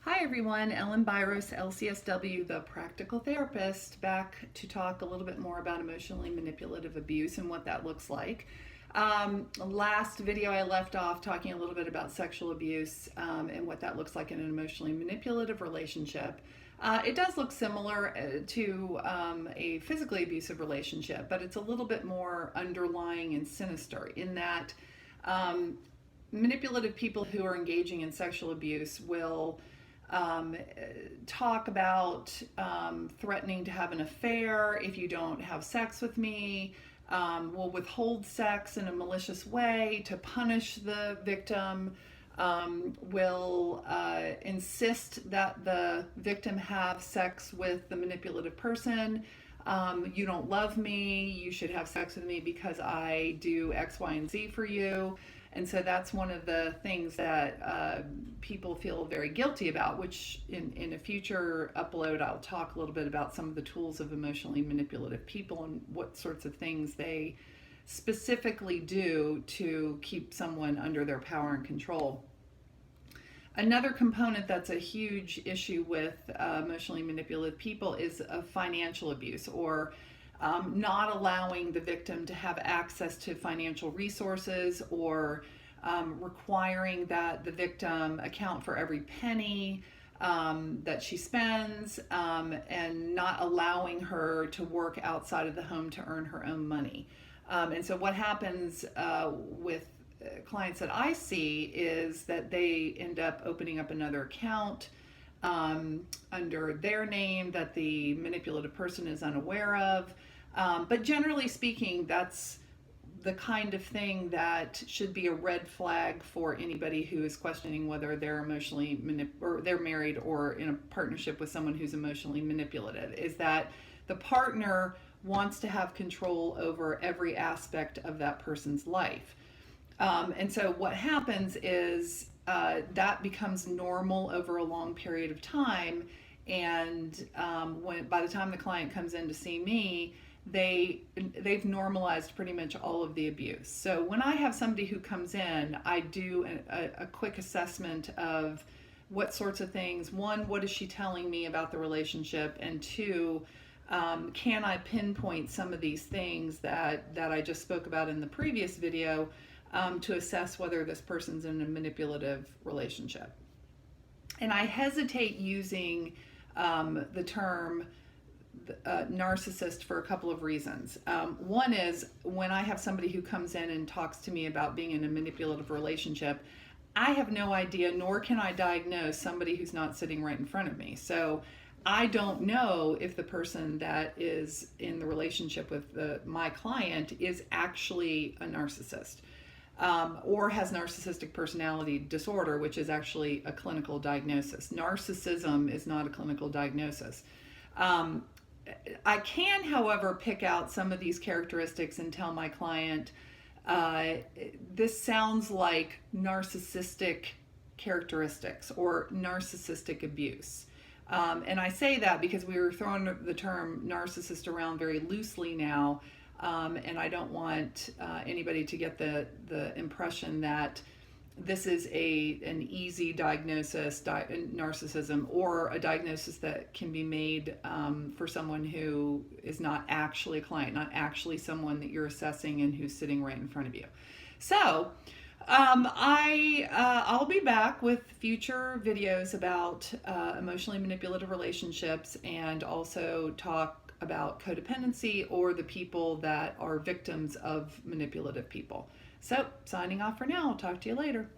Hi everyone, Ellen Byros, LCSW, the practical therapist, back to talk a little bit more about emotionally manipulative abuse and what that looks like. Last video I left off talking a little bit about sexual abuse and what that looks like in an emotionally manipulative relationship. It does look similar to a physically abusive relationship, but it's a little bit more underlying and sinister in that manipulative people who are engaging in sexual abuse will talk about threatening to have an affair if you don't have sex with me, will withhold sex in a malicious way to punish the victim, will insist that the victim have sex with the manipulative person. You don't love me, you should have sex with me because I do X, Y, and Z for you. And so that's one of the things that people feel very guilty about, which in a future upload, I'll talk a little bit about some of the tools of emotionally manipulative people and what sorts of things they specifically do to keep someone under their power and control. Another component that's a huge issue with emotionally manipulative people is financial abuse, or not allowing the victim to have access to financial resources, or requiring that the victim account for every penny that she spends, and not allowing her to work outside of the home to earn her own money. And so what happens with clients that I see is that they end up opening up another account under their name that the manipulative person is unaware of. But generally speaking, that's the kind of thing that should be a red flag for anybody who is questioning whether they're or they're married or in a partnership with someone who's emotionally manipulative, is that the partner wants to have control over every aspect of that person's life. And so what happens is that becomes normal over a long period of time. And by the time the client comes in to see me, they've normalized pretty much all of the abuse. So when I have somebody who comes in, I do a quick assessment of what sorts of things. One, what is she telling me about the relationship? And two, can I pinpoint some of these things that I just spoke about in the previous video to assess whether this person's in a manipulative relationship? And I hesitate using the term narcissist for a couple of reasons. One is when I have somebody who comes in and talks to me about being in a manipulative relationship, I have no idea, nor can I diagnose somebody who's not sitting right in front of me. So I don't know if the person that is in the relationship with my client is actually a narcissist. Or has narcissistic personality disorder, which is actually a clinical diagnosis. Narcissism is not a clinical diagnosis. I can, however, pick out some of these characteristics and tell my client, this sounds like narcissistic characteristics or narcissistic abuse. And I say that because we were throwing the term narcissist around very loosely now. And I don't want anybody to get the impression that this is an easy diagnosis, narcissism, or a diagnosis that can be made for someone who is not actually a client, not actually someone that you're assessing and who's sitting right in front of you. So I'll be back with future videos about emotionally manipulative relationships, and also talk about codependency or the people that are victims of manipulative people. So signing off for now. I'll talk to you later.